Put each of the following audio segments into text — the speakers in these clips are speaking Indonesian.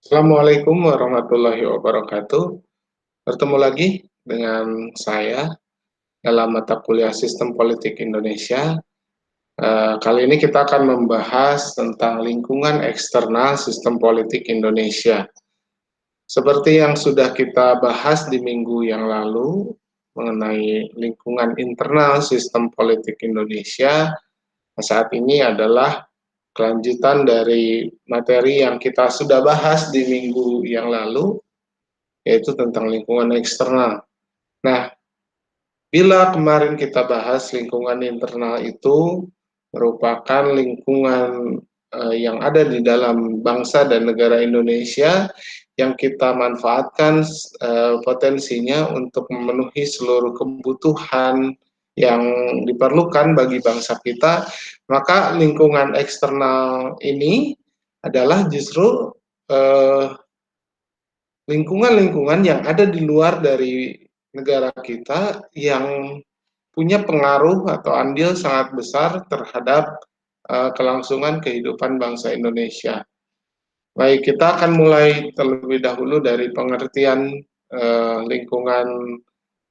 Assalamualaikum warahmatullahi wabarakatuh. Bertemu lagi dengan saya dalam mata kuliah Sistem Politik Indonesia. Kali ini kita akan membahas tentang lingkungan eksternal sistem politik Indonesia. Seperti yang sudah kita bahas di minggu yang lalu mengenai lingkungan internal sistem politik Indonesia, saat ini adalah kelanjutan dari materi yang kita sudah bahas di minggu yang lalu, yaitu tentang lingkungan eksternal. Nah, bila kemarin kita bahas lingkungan internal itu merupakan lingkungan yang ada di dalam bangsa dan negara Indonesia yang kita manfaatkan potensinya untuk memenuhi seluruh kebutuhan yang diperlukan bagi bangsa kita, maka lingkungan eksternal ini adalah justru eh, lingkungan-lingkungan yang ada di luar dari negara kita yang punya pengaruh atau andil sangat besar terhadap kelangsungan kehidupan bangsa Indonesia. Baik, kita akan mulai terlebih dahulu dari pengertian lingkungan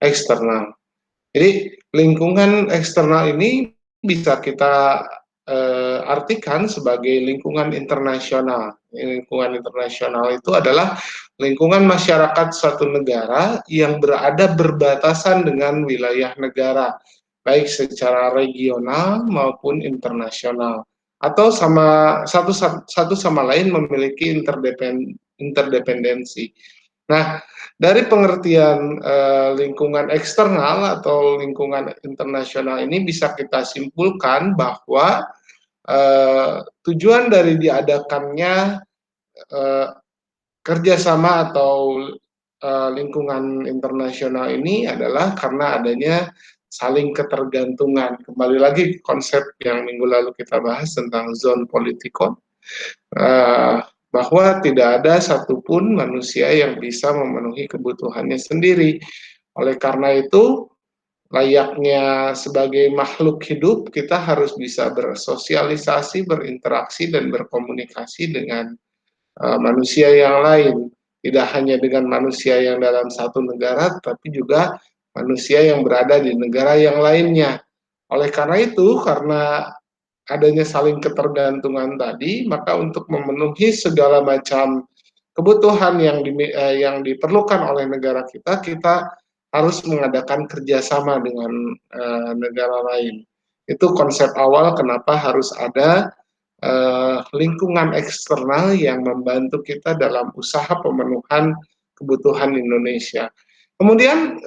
eksternal. Jadi, lingkungan eksternal ini bisa kita artikan sebagai lingkungan internasional. Lingkungan internasional itu adalah lingkungan masyarakat suatu negara yang berada berbatasan dengan wilayah negara, baik secara regional maupun internasional, atau satu sama lain memiliki interdependensi. Nah, dari pengertian lingkungan eksternal atau lingkungan internasional ini bisa kita simpulkan bahwa tujuan dari diadakannya eh, kerjasama atau lingkungan internasional ini adalah karena adanya saling ketergantungan. Kembali lagi konsep yang minggu lalu kita bahas tentang zone politikon, eh, bahwa tidak ada satupun manusia yang bisa memenuhi kebutuhannya sendiri. Oleh karena itu, layaknya sebagai makhluk hidup, kita harus bisa bersosialisasi, berinteraksi, dan berkomunikasi dengan manusia yang lain. Tidak hanya dengan manusia yang dalam satu negara, tapi juga manusia yang berada di negara yang lainnya. Oleh karena itu, karena adanya saling ketergantungan tadi, maka untuk memenuhi segala macam kebutuhan yang diperlukan oleh negara kita, kita harus mengadakan kerjasama dengan negara lain. Itu konsep awal kenapa harus ada lingkungan eksternal yang membantu kita dalam usaha pemenuhan kebutuhan Indonesia. Kemudian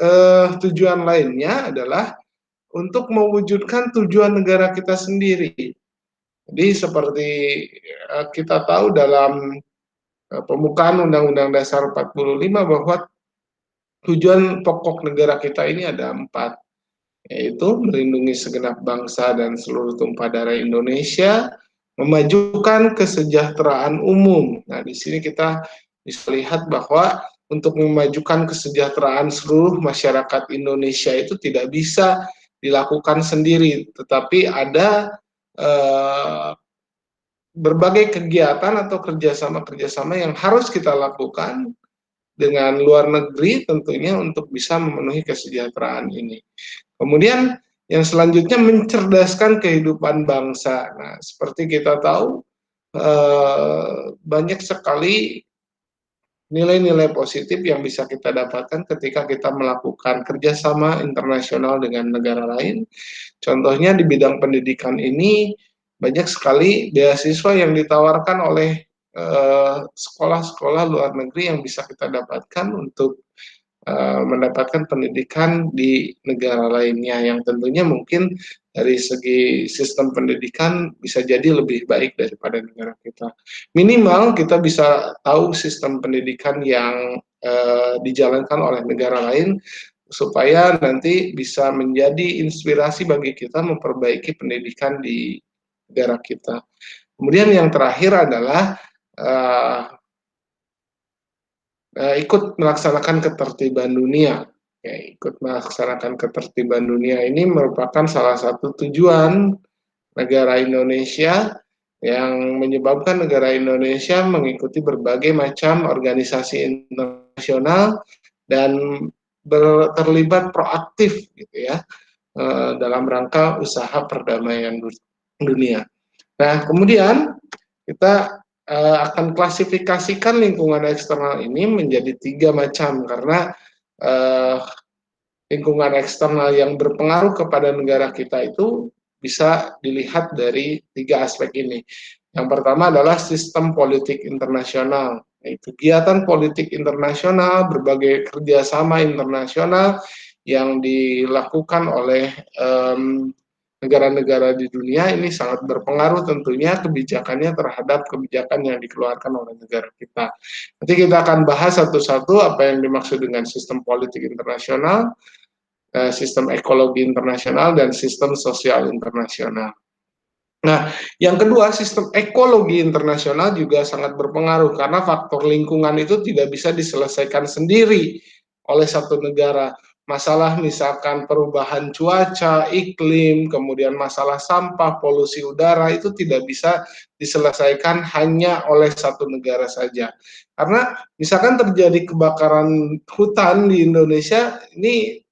tujuan lainnya adalah untuk mewujudkan tujuan negara kita sendiri. Jadi seperti kita tahu dalam pembukaan Undang-Undang Dasar 45 bahwa tujuan pokok negara kita ini ada 4, yaitu melindungi segenap bangsa dan seluruh tumpah darah Indonesia, memajukan kesejahteraan umum. Nah, di sini kita bisa lihat bahwa untuk memajukan kesejahteraan seluruh masyarakat Indonesia itu tidak bisa dilakukan sendiri, tetapi ada berbagai kegiatan atau kerjasama-kerjasama yang harus kita lakukan dengan luar negeri tentunya untuk bisa memenuhi kesejahteraan ini. Kemudian yang selanjutnya mencerdaskan kehidupan bangsa. Nah, seperti kita tahu banyak sekali nilai-nilai positif yang bisa kita dapatkan ketika kita melakukan kerjasama internasional dengan negara lain. Contohnya di bidang pendidikan ini banyak sekali beasiswa yang ditawarkan oleh sekolah-sekolah luar negeri yang bisa kita dapatkan untuk mendapatkan pendidikan di negara lainnya yang tentunya mungkin dari segi sistem pendidikan bisa jadi lebih baik daripada negara kita. Minimal kita bisa tahu sistem pendidikan yang dijalankan oleh negara lain supaya nanti bisa menjadi inspirasi bagi kita memperbaiki pendidikan di negara kita. Kemudian yang terakhir adalah ikut melaksanakan ketertiban dunia. Ya, ikut melaksanakan ketertiban dunia ini merupakan salah satu tujuan negara Indonesia yang menyebabkan negara Indonesia mengikuti berbagai macam organisasi internasional dan terlibat proaktif gitu ya, dalam rangka usaha perdamaian dunia. Nah, kemudian kita akan klasifikasikan lingkungan eksternal ini menjadi 3 macam karena uh, lingkungan eksternal yang berpengaruh kepada negara kita itu bisa dilihat dari 3 aspek ini. Yang pertama adalah sistem politik internasional. Kegiatan politik internasional, berbagai kerjasama internasional yang dilakukan oleh negara-negara di dunia ini sangat berpengaruh tentunya kebijakannya terhadap kebijakan yang dikeluarkan oleh negara kita. Nanti kita akan bahas satu-satu apa yang dimaksud dengan sistem politik internasional, sistem ekologi internasional, dan sistem sosial internasional. Nah, yang kedua, sistem ekologi internasional juga sangat berpengaruh karena faktor lingkungan itu tidak bisa diselesaikan sendiri oleh satu negara. Masalah misalkan perubahan cuaca, iklim, kemudian masalah sampah, polusi udara itu tidak bisa diselesaikan hanya oleh satu negara saja. Karena misalkan terjadi kebakaran hutan di Indonesia, ini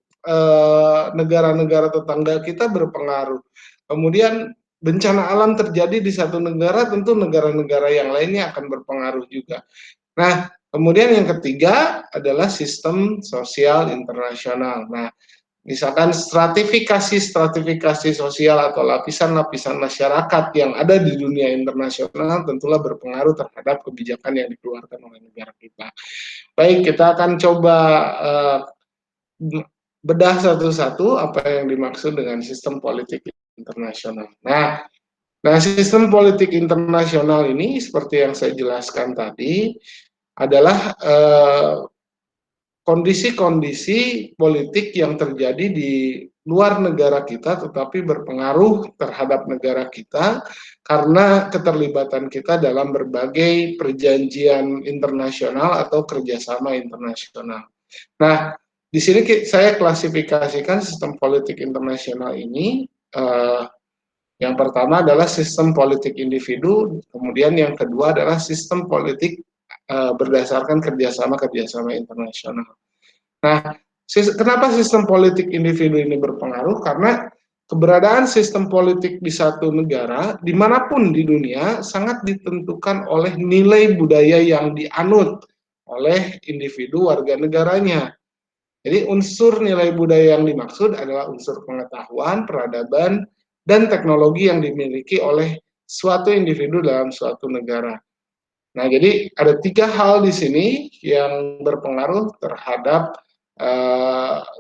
negara-negara tetangga kita berpengaruh. Kemudian bencana alam terjadi di satu negara, tentu negara-negara yang lainnya akan berpengaruh juga. Nah, kemudian yang ketiga adalah sistem sosial internasional. Nah, misalkan stratifikasi sosial atau lapisan-lapisan masyarakat yang ada di dunia internasional tentulah berpengaruh terhadap kebijakan yang dikeluarkan oleh negara kita. Baik, kita akan coba bedah satu-satu apa yang dimaksud dengan sistem politik internasional. Nah, sistem politik internasional ini seperti yang saya jelaskan tadi adalah kondisi-kondisi politik yang terjadi di luar negara kita tetapi berpengaruh terhadap negara kita karena keterlibatan kita dalam berbagai perjanjian internasional atau kerjasama internasional. Nah, di sini saya klasifikasikan sistem politik internasional ini yang pertama adalah sistem politik individu, kemudian yang kedua adalah sistem politik berdasarkan kerjasama internasional. Nah, kenapa sistem politik individu ini berpengaruh? Karena keberadaan sistem politik di satu negara, dimanapun di dunia, sangat ditentukan oleh nilai budaya yang dianut oleh individu warga negaranya. Jadi unsur nilai budaya yang dimaksud adalah unsur pengetahuan, peradaban, dan teknologi yang dimiliki oleh suatu individu dalam suatu negara. Nah, jadi ada 3 hal di sini yang berpengaruh terhadap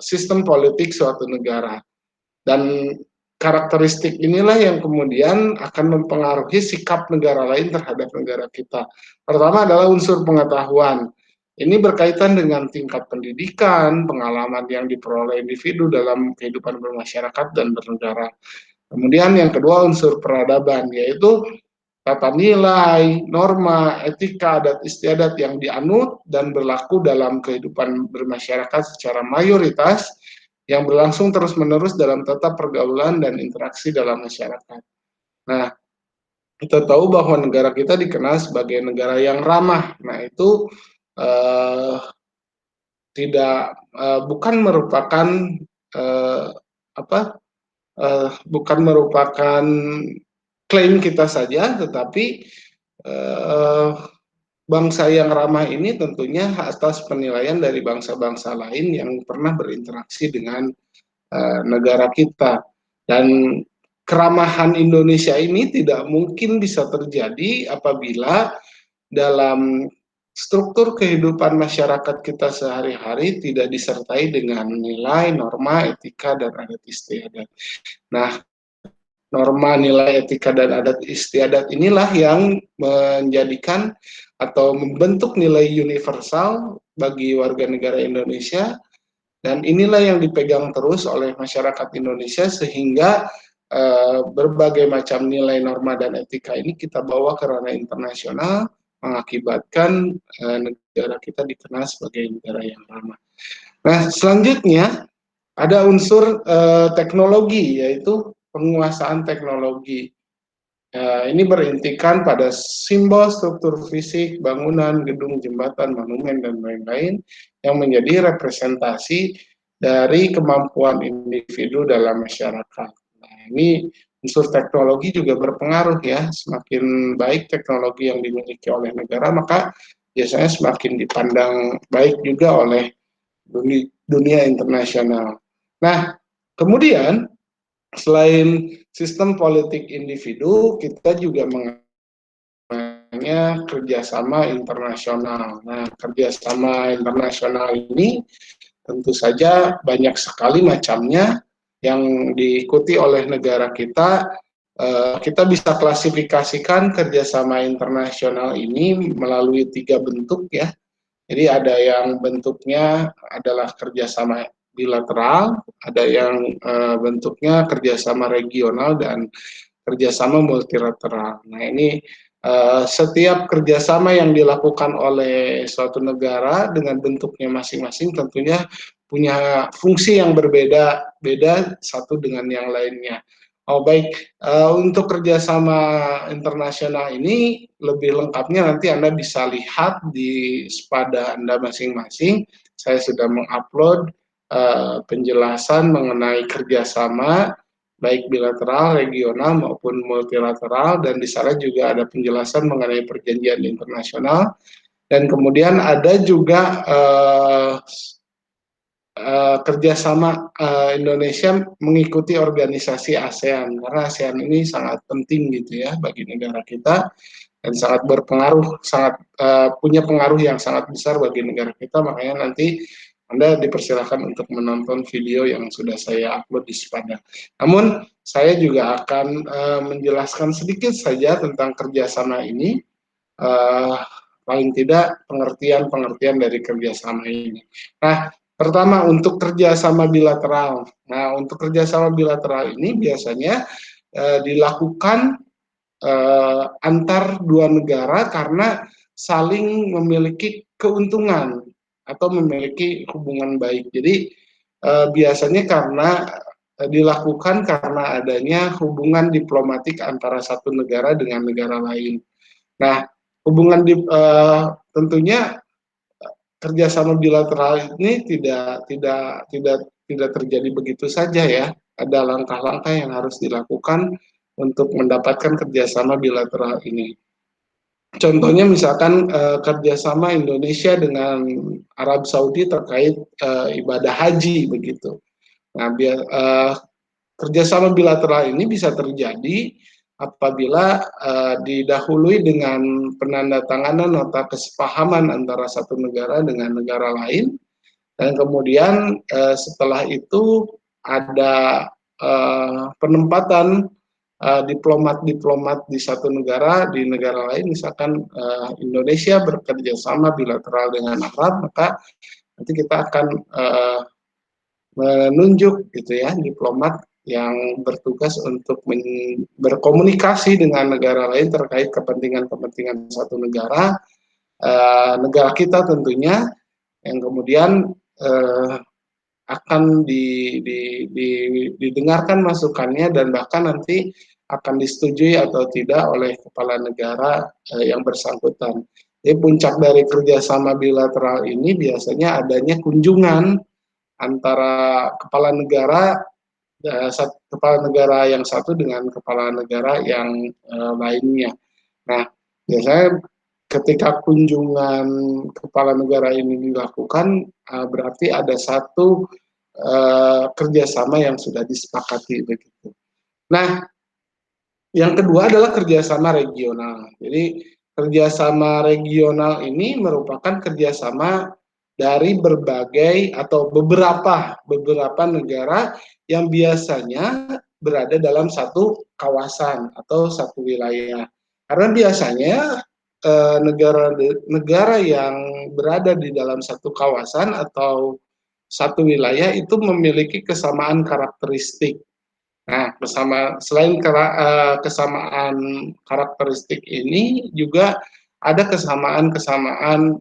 sistem politik suatu negara. Dan karakteristik inilah yang kemudian akan mempengaruhi sikap negara lain terhadap negara kita. Pertama adalah unsur pengetahuan. Ini berkaitan dengan tingkat pendidikan, pengalaman yang diperoleh individu dalam kehidupan bermasyarakat dan bernegara. Kemudian yang kedua unsur peradaban, yaitu tata nilai, norma, etika, adat istiadat yang dianut dan berlaku dalam kehidupan bermasyarakat secara mayoritas yang berlangsung terus-menerus dalam tata pergaulan dan interaksi dalam masyarakat. Nah, kita tahu bahwa negara kita dikenal sebagai negara yang ramah. Nah, itu bukan merupakan bukan merupakan klaim kita saja, tetapi bangsa yang ramah ini tentunya atas penilaian dari bangsa-bangsa lain yang pernah berinteraksi dengan negara kita. Dan keramahan Indonesia ini tidak mungkin bisa terjadi apabila dalam struktur kehidupan masyarakat kita sehari-hari tidak disertai dengan nilai, norma, etika, dan adat istiadat. Nah, norma, nilai, etika, dan adat istiadat inilah yang menjadikan atau membentuk nilai universal bagi warga negara Indonesia, dan inilah yang dipegang terus oleh masyarakat Indonesia sehingga berbagai macam nilai, norma, dan etika ini kita bawa ke ranah internasional, mengakibatkan negara kita dikenal sebagai negara yang ramah. Nah, selanjutnya ada unsur teknologi, yaitu penguasaan teknologi. Ini berintikan pada simbol struktur fisik, bangunan, gedung, jembatan, monumen, dan lain-lain yang menjadi representasi dari kemampuan individu dalam masyarakat. Nah, ini unsur teknologi juga berpengaruh ya. Semakin baik teknologi yang dimiliki oleh negara, maka biasanya semakin dipandang baik juga oleh dunia internasional. Nah, kemudian selain sistem politik individu, kita juga mengenai kerjasama internasional. Nah, kerjasama internasional ini tentu saja banyak sekali macamnya yang diikuti oleh negara kita. Kita bisa klasifikasikan kerjasama internasional ini melalui 3 bentuk ya. Jadi ada yang bentuknya adalah kerjasama bilateral, ada yang bentuknya kerjasama regional, dan kerjasama multilateral. Nah, ini setiap kerjasama yang dilakukan oleh suatu negara dengan bentuknya masing-masing tentunya punya fungsi yang berbeda-beda satu dengan yang lainnya. Oh baik, untuk kerjasama internasional ini lebih lengkapnya nanti Anda bisa lihat di Spada Anda masing-masing. Saya sudah mengupload penjelasan mengenai kerjasama baik bilateral, regional maupun multilateral, dan di sana juga ada penjelasan mengenai perjanjian internasional, dan kemudian ada juga kerjasama Indonesia mengikuti organisasi ASEAN, karena ASEAN ini sangat penting gitu ya bagi negara kita dan sangat berpengaruh, sangat punya pengaruh yang sangat besar bagi negara kita. Makanya nanti Anda dipersilakan untuk menonton video yang sudah saya upload di Sepada. Namun saya juga akan menjelaskan sedikit saja tentang kerjasama ini, uh, paling tidak pengertian-pengertian dari kerjasama ini. Nah, pertama untuk kerjasama bilateral. Nah, untuk kerjasama bilateral ini biasanya dilakukan antar dua negara karena saling memiliki keuntungan atau memiliki hubungan baik. Jadi biasanya karena dilakukan karena adanya hubungan diplomatik antara satu negara dengan negara lain. Nah, hubungan tentunya kerjasama bilateral ini tidak terjadi begitu saja ya. Ada langkah-langkah yang harus dilakukan untuk mendapatkan kerjasama bilateral ini. Contohnya misalkan kerjasama Indonesia dengan Arab Saudi terkait ibadah haji begitu. Nah, kerjasama bilateral ini bisa terjadi apabila didahului dengan penandatanganan nota kesepahaman antara satu negara dengan negara lain, dan kemudian setelah itu ada penempatan diplomat-diplomat di satu negara di negara lain, misalkan Indonesia bekerja sama bilateral dengan Arab, maka nanti kita akan menunjuk gitu ya diplomat yang bertugas untuk berkomunikasi dengan negara lain terkait kepentingan-kepentingan satu negara, negara kita tentunya, yang kemudian akan didengarkan masukannya dan bahkan nanti akan disetujui atau tidak oleh kepala negara yang bersangkutan. Jadi puncak dari kerjasama bilateral ini biasanya adanya kunjungan antara kepala negara yang satu dengan kepala negara yang lainnya. Nah, biasanya ketika kunjungan kepala negara ini dilakukan, berarti ada satu kerjasama yang sudah disepakati begitu. Nah, yang kedua adalah kerjasama regional. Jadi kerjasama regional ini merupakan kerjasama dari berbagai atau beberapa negara yang biasanya berada dalam satu kawasan atau satu wilayah. Karena biasanya negara-negara yang berada di dalam satu kawasan atau satu wilayah itu memiliki kesamaan karakteristik. Nah, selain kesamaan karakteristik ini juga ada kesamaan-kesamaan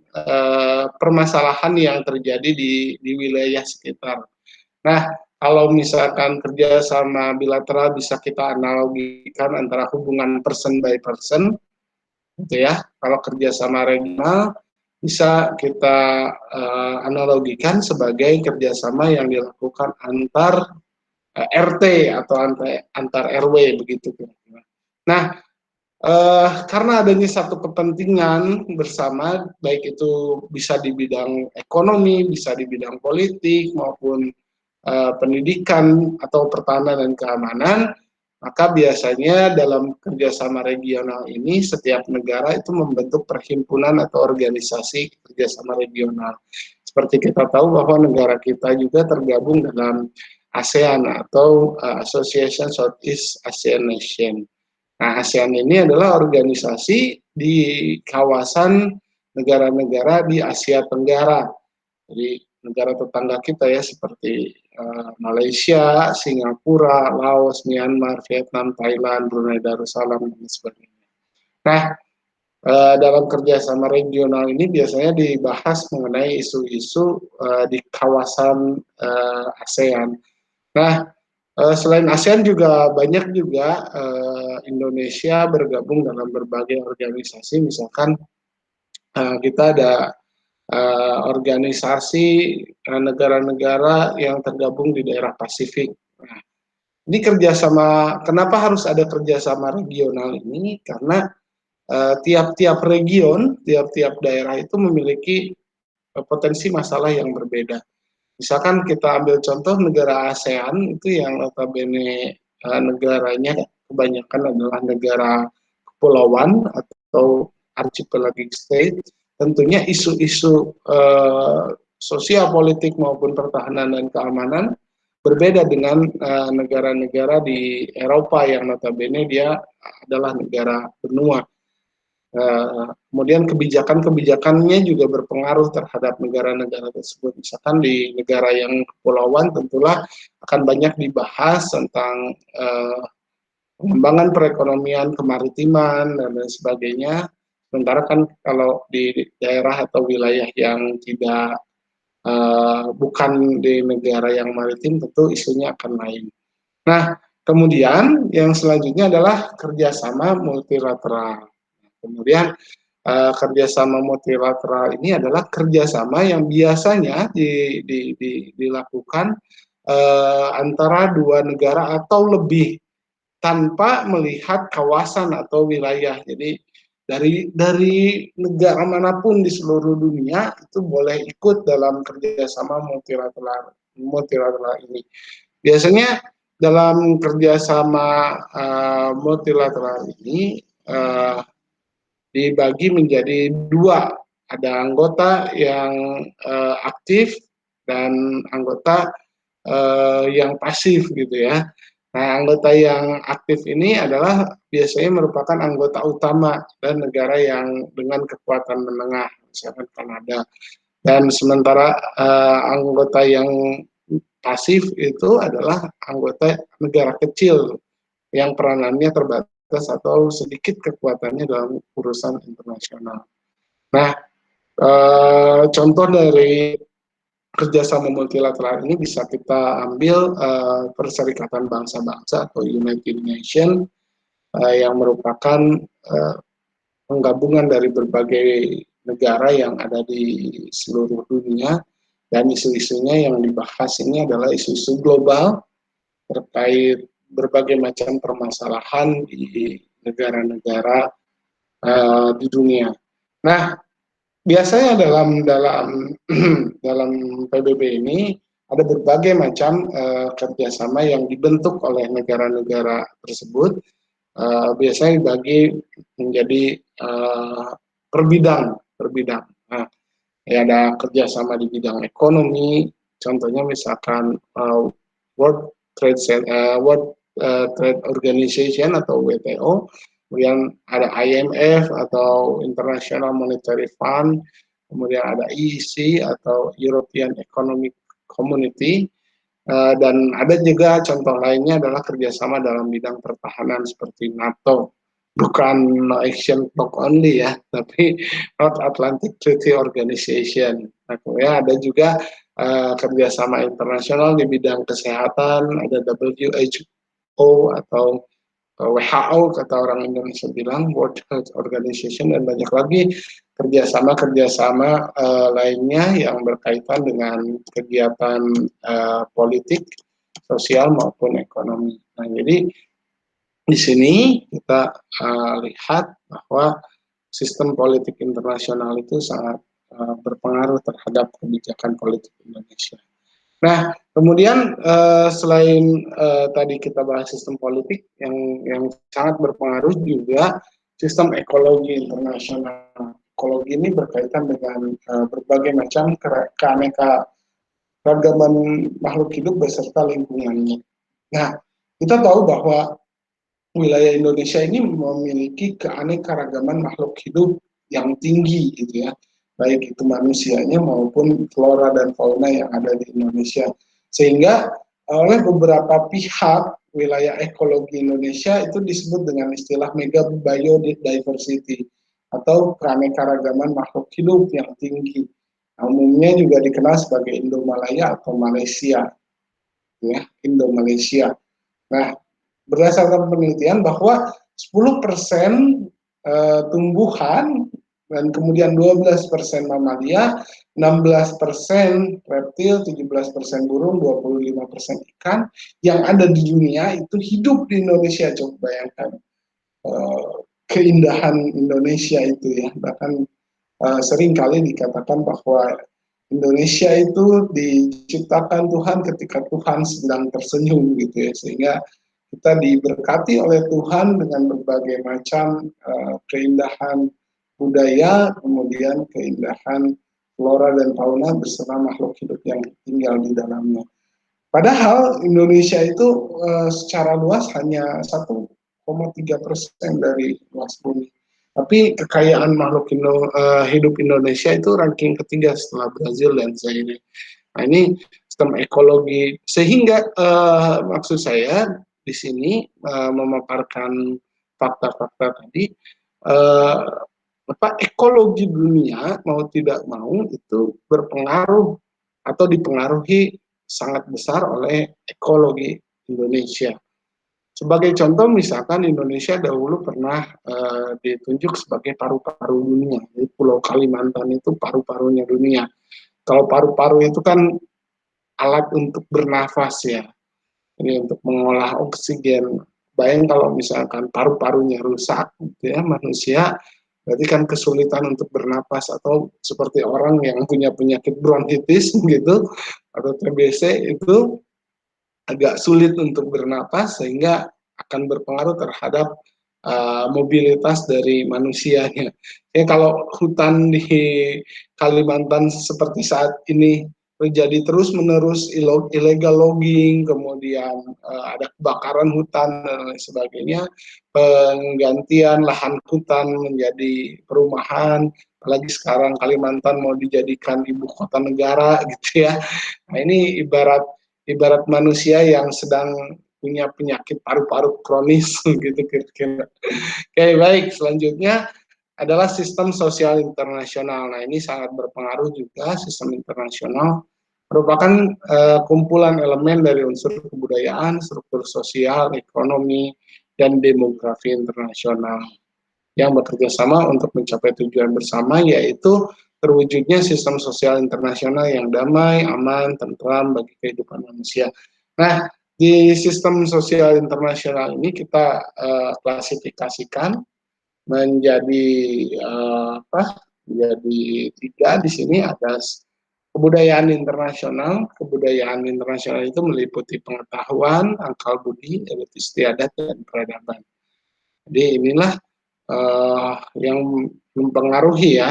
permasalahan yang terjadi di wilayah sekitar. Nah, Kalau misalkan kerjasama bilateral bisa kita analogikan antara hubungan person by person, gitu ya. Kalau kerjasama regional bisa kita analogikan sebagai kerjasama yang dilakukan antar RT atau antar RW begitu. Nah, karena adanya satu kepentingan bersama, baik itu bisa di bidang ekonomi, bisa di bidang politik maupun pendidikan atau pertahanan dan keamanan, maka biasanya dalam kerjasama regional ini setiap negara itu membentuk perhimpunan atau organisasi kerjasama regional. Seperti kita tahu bahwa negara kita juga tergabung dalam ASEAN atau Association Southeast Asian Nation. Nah, ASEAN ini adalah organisasi di kawasan negara-negara di Asia Tenggara. Jadi negara tetangga kita ya seperti Malaysia, Singapura, Laos, Myanmar, Vietnam, Thailand, Brunei Darussalam dan sebagainya. Nah, dalam kerjasama regional ini biasanya dibahas mengenai isu-isu di kawasan ASEAN. Nah, selain ASEAN juga banyak juga Indonesia bergabung dalam berbagai organisasi, misalkan kita ada organisasi negara-negara yang tergabung di daerah Pasifik. Nah, ini kerjasama, kenapa harus ada kerjasama regional ini? Karena tiap-tiap region, tiap-tiap daerah itu memiliki potensi masalah yang berbeda. Misalkan kita ambil contoh negara ASEAN itu yang notabene negaranya kebanyakan adalah negara kepulauan atau archipelagic state, tentunya isu-isu sosial politik maupun pertahanan dan keamanan berbeda dengan negara-negara di Eropa yang notabene dia adalah negara benua. Kemudian kebijakan-kebijakannya juga berpengaruh terhadap negara-negara tersebut. Misalkan di negara yang kepulauan tentulah akan banyak dibahas tentang pengembangan perekonomian, kemaritiman, dan lain sebagainya. Sementara kan kalau di daerah atau wilayah yang tidak bukan di negara yang maritim, tentu isunya akan lain. Nah, kemudian yang selanjutnya adalah kerjasama multilateral. Kemudian kerjasama multilateral ini adalah kerjasama yang biasanya dilakukan antara dua negara atau lebih tanpa melihat kawasan atau wilayah. Jadi dari negara manapun di seluruh dunia itu boleh ikut dalam kerjasama multilateral ini. Biasanya dalam kerjasama multilateral ini dibagi menjadi dua, ada anggota yang aktif dan anggota yang pasif gitu ya. Nah, anggota yang aktif ini adalah biasanya merupakan anggota utama dan negara yang dengan kekuatan menengah, misalkan Kanada. Dan sementara anggota yang pasif itu adalah anggota negara kecil yang peranannya terbatas atau sedikit kekuatannya dalam urusan internasional. Nah, contoh dari kerjasama multilateral ini bisa kita ambil Perserikatan Bangsa-Bangsa atau United Nations yang merupakan penggabungan dari berbagai negara yang ada di seluruh dunia, dan isu-isunya yang dibahas ini adalah isu-isu global terkait berbagai macam permasalahan di negara-negara di dunia. Nah, biasanya dalam PBB ini ada berbagai macam kerjasama yang dibentuk oleh negara-negara tersebut. Biasanya dibagi menjadi per bidang. Nah, ya ada kerjasama di bidang ekonomi, contohnya misalkan World Trade Organization atau WTO, kemudian ada IMF atau International Monetary Fund, kemudian ada EEC atau European Economic Community, dan ada juga contoh lainnya adalah kerjasama dalam bidang pertahanan seperti NATO, bukan no action block only ya, tapi North Atlantic Treaty Organization. Nah, kemudian ada juga kerjasama internasional di bidang kesehatan, ada WHO atau WHO kata orang Indonesia bilang, World Health Organization, dan banyak lagi kerjasama lainnya yang berkaitan dengan kegiatan politik, sosial maupun ekonomi. Nah, jadi di sini kita lihat bahwa sistem politik internasional itu sangat berpengaruh terhadap kebijakan politik Indonesia. Nah, kemudian selain tadi kita bahas sistem politik yang sangat berpengaruh juga sistem ekologi internasional. Ekologi ini berkaitan dengan berbagai macam keanekaragaman makhluk hidup beserta lingkungannya. Nah, kita tahu bahwa wilayah Indonesia ini memiliki keanekaragaman makhluk hidup yang tinggi gitu ya, baik itu manusianya maupun flora dan fauna yang ada di Indonesia. Sehingga oleh beberapa pihak wilayah ekologi Indonesia itu disebut dengan istilah mega biodiversity atau keanekaragaman makhluk hidup yang tinggi. Umumnya juga dikenal sebagai Indomalaya atau Malaysia, ya, Indo-Malaysia. Nah, berdasarkan penelitian bahwa 10% tumbuhan dan kemudian 12% mamalia, 16% reptil, 17% burung, 25% ikan yang ada di dunia itu hidup di Indonesia. Coba bayangkan keindahan Indonesia itu ya. Bahkan sering kali dikatakan bahwa Indonesia itu diciptakan Tuhan ketika Tuhan sedang tersenyum gitu ya, sehingga kita diberkati oleh Tuhan dengan berbagai macam keindahan budaya, kemudian keindahan flora dan fauna beserta makhluk hidup yang tinggal di dalamnya. Padahal Indonesia itu secara luas hanya 1,3% dari luas bumi. Tapi kekayaan makhluk hidup Indonesia itu ranking ketiga setelah Brazil dan Zaire. Nah, ini sistem ekologi. Sehingga maksud saya di sini memaparkan fakta-fakta tadi, ekologi dunia mau tidak mau itu berpengaruh atau dipengaruhi sangat besar oleh ekologi Indonesia. Sebagai contoh, misalkan Indonesia dahulu pernah ditunjuk sebagai paru-paru dunia. Jadi Pulau Kalimantan itu paru-parunya dunia. Kalau paru-paru itu kan alat untuk bernafas ya, ini untuk mengolah oksigen. Bayang kalau misalkan paru-parunya rusak, gitu ya, manusia, berarti kan kesulitan untuk bernapas, atau seperti orang yang punya penyakit bronkitis gitu atau TBC itu agak sulit untuk bernapas, sehingga akan berpengaruh terhadap mobilitas dari manusianya. Ya, kalau hutan di Kalimantan seperti saat ini terjadi terus-menerus illegal logging, kemudian ada kebakaran hutan dan lain sebagainya, penggantian lahan hutan menjadi perumahan, apalagi sekarang Kalimantan mau dijadikan ibu kota negara gitu ya. Nah, ini ibarat manusia yang sedang punya penyakit paru-paru kronis gitu kira-kira. Oke, baik, selanjutnya adalah sistem sosial internasional. Nah, ini sangat berpengaruh juga. Sistem internasional merupakan kumpulan elemen dari unsur kebudayaan, struktur sosial, ekonomi, dan demografi internasional yang bekerja sama untuk mencapai tujuan bersama, yaitu terwujudnya sistem sosial internasional yang damai, aman, tentram bagi kehidupan manusia. Nah, di sistem sosial internasional ini kita klasifikasikan menjadi menjadi tiga. Di sini ada kebudayaan internasional. Kebudayaan internasional itu meliputi pengetahuan, akal budi, elit istiadat, dan peradaban. Jadi inilah yang mempengaruhi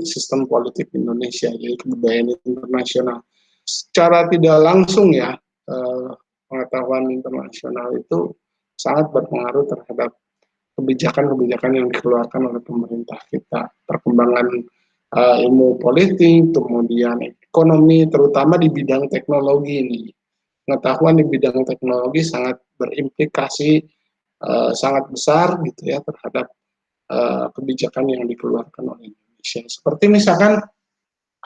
sistem politik Indonesia, jadi kebudayaan internasional. Secara tidak langsung ya, pengetahuan internasional itu sangat berpengaruh terhadap kebijakan-kebijakan yang dikeluarkan oleh pemerintah kita. Perkembangan ilmu politik, kemudian ekonomi, terutama di bidang teknologi ini. Pengetahuan di bidang teknologi sangat berimplikasi sangat besar gitu ya terhadap kebijakan yang dikeluarkan oleh Indonesia. Seperti misalkan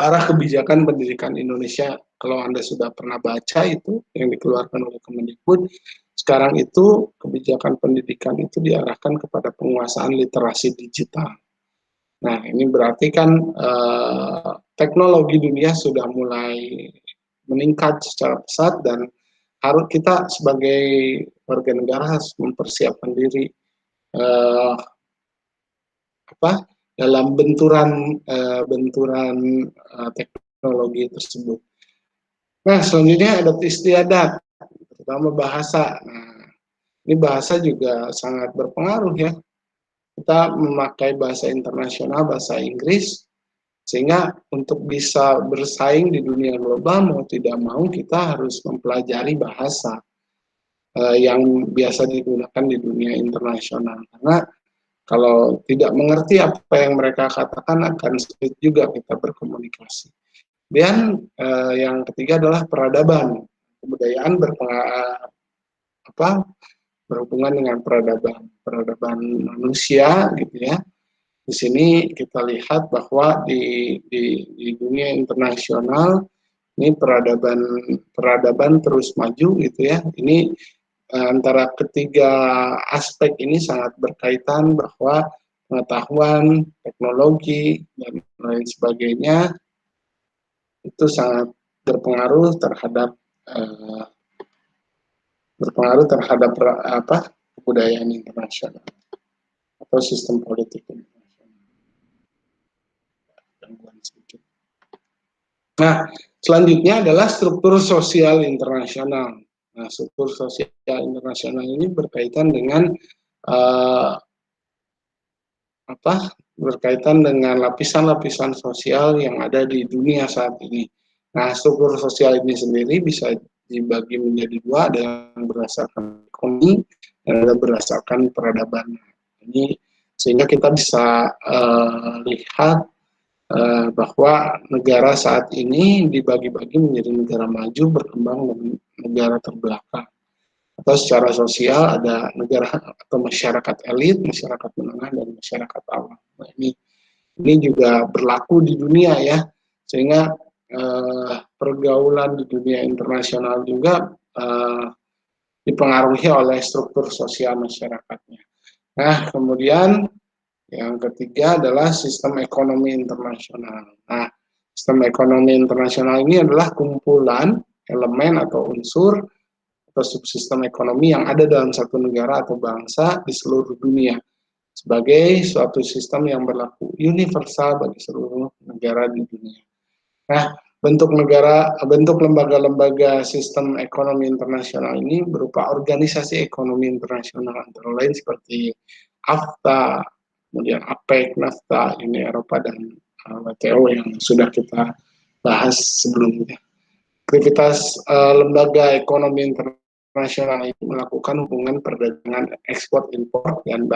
arah kebijakan pendidikan Indonesia. Kalau Anda sudah pernah baca itu yang dikeluarkan oleh Kemendikbud, sekarang itu kebijakan pendidikan itu diarahkan kepada penguasaan literasi digital. Nah, ini berarti kan teknologi dunia sudah mulai meningkat secara pesat dan harus kita sebagai warga negara harus mempersiapkan diri eh, apa dalam benturan teknologi tersebut. Nah, selanjutnya adat istiadat, terutama bahasa. Nah, ini bahasa juga sangat berpengaruh ya. Kita memakai bahasa internasional, bahasa Inggris, sehingga untuk bisa bersaing di dunia global mau tidak mau kita harus mempelajari bahasa yang biasa digunakan di dunia internasional. Karena kalau tidak mengerti apa yang mereka katakan akan sulit juga kita berkomunikasi. Dan yang ketiga adalah peradaban. Kebudayaan berhubungan dengan peradaban manusia gitu ya. Di sini kita lihat bahwa di dunia internasional ini peradaban terus maju gitu ya. Ini antara ketiga aspek ini sangat berkaitan bahwa pengetahuan, teknologi dan lain sebagainya itu sangat berpengaruh terhadap uh, kebudayaan internasional atau sistem politik internasional. Nah, selanjutnya adalah struktur sosial internasional. Nah, struktur sosial internasional ini berkaitan dengan uh, berkaitan dengan lapisan-lapisan sosial yang ada di dunia saat ini. Nah, struktur sosial ini sendiri bisa dibagi menjadi dua, ada yang berdasarkan ekonomi dan ada berdasarkan peradaban. Ini sehingga kita bisa lihat bahwa negara saat ini dibagi-bagi menjadi negara maju, berkembang, dan negara terbelakang. Atau secara sosial ada negara atau masyarakat elit, masyarakat menengah, dan masyarakat awam. Nah, ini juga berlaku di dunia ya, sehingga pergaulan di dunia internasional juga dipengaruhi oleh struktur sosial masyarakatnya. Nah, kemudian yang ketiga adalah sistem ekonomi internasional. Nah, sistem ekonomi internasional ini adalah kumpulan elemen atau unsur atau subsistem ekonomi yang ada dalam satu negara atau bangsa di seluruh dunia sebagai suatu sistem yang berlaku universal bagi seluruh negara di dunia. Nah, bentuk lembaga-lembaga sistem ekonomi internasional ini berupa organisasi ekonomi internasional antara lain seperti AFTA, kemudian APEC, NAFTA, Uni Eropa, dan WTO yang sudah kita bahas sebelumnya. Aktivitas lembaga ekonomi internasional ini melakukan hubungan perdagangan ekspor impor dan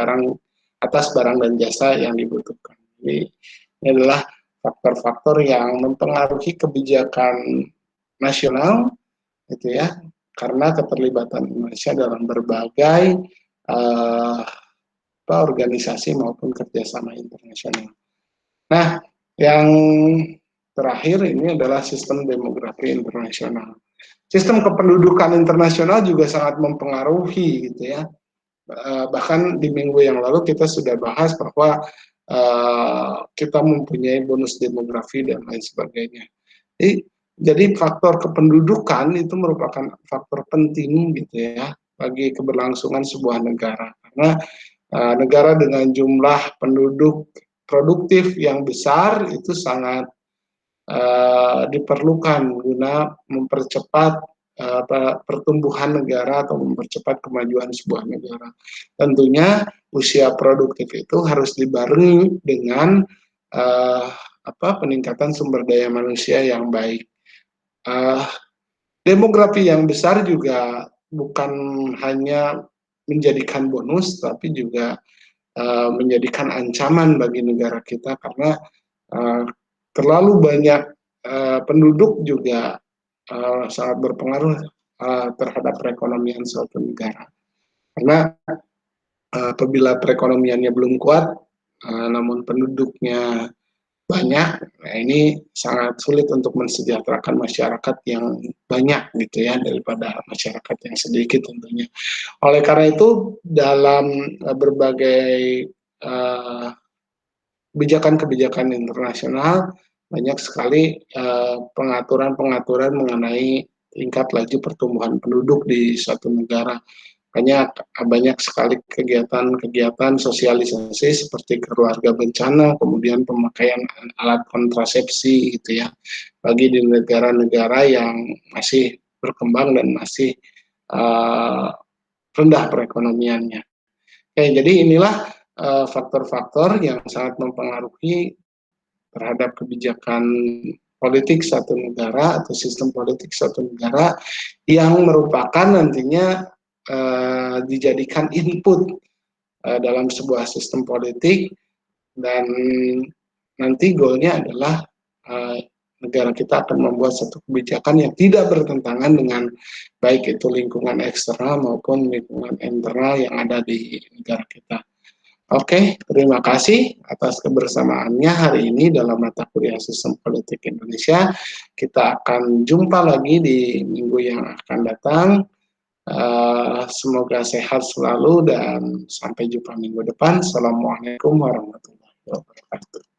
atas barang dan jasa yang dibutuhkan. Ini adalah faktor-faktor yang mempengaruhi kebijakan nasional, gitu ya, karena keterlibatan Indonesia dalam berbagai organisasi maupun kerjasama internasional. Nah, yang terakhir ini adalah sistem demografi internasional. Sistem kependudukan internasional juga sangat mempengaruhi, gitu ya. Bahkan di minggu yang lalu kita sudah bahas bahwa kita mempunyai bonus demografi dan lain sebagainya. Jadi faktor kependudukan itu merupakan faktor penting gitu ya bagi keberlangsungan sebuah negara. Karena negara dengan jumlah penduduk produktif yang besar itu sangat diperlukan guna mempercepat pertumbuhan negara atau mempercepat kemajuan sebuah negara. Tentunya usia produktif itu harus dibarengi dengan peningkatan sumber daya manusia yang baik. Demografi yang besar juga bukan hanya menjadikan bonus, tapi juga menjadikan ancaman bagi negara kita karena terlalu banyak penduduk juga sangat berpengaruh terhadap perekonomian suatu negara. Karena apabila perekonomiannya belum kuat, namun penduduknya banyak. Nah, ini sangat sulit untuk mensejahterakan masyarakat yang banyak gitu ya daripada masyarakat yang sedikit tentunya. Oleh karena itu dalam berbagai kebijakan-kebijakan internasional banyak sekali pengaturan-pengaturan mengenai tingkat laju pertumbuhan penduduk di suatu negara. Banyak sekali kegiatan-kegiatan sosialisasi seperti keluarga bencana, kemudian pemakaian alat kontrasepsi gitu ya, bagi di negara-negara yang masih berkembang dan masih uh, rendah perekonomiannya. Oke, jadi inilah faktor-faktor yang sangat mempengaruhi terhadap kebijakan politik satu negara atau sistem politik satu negara yang merupakan nantinya dijadikan input dalam sebuah sistem politik, dan nanti goalnya adalah uh, negara kita akan membuat satu kebijakan yang tidak bertentangan dengan baik itu lingkungan eksternal maupun lingkungan internal yang ada di negara kita. Oke, terima kasih atas kebersamaannya hari ini dalam mata kuliah Sistem Politik Indonesia. Kita akan jumpa lagi di minggu yang akan datang. Semoga sehat selalu dan sampai jumpa minggu depan. Assalamualaikum warahmatullahi wabarakatuh.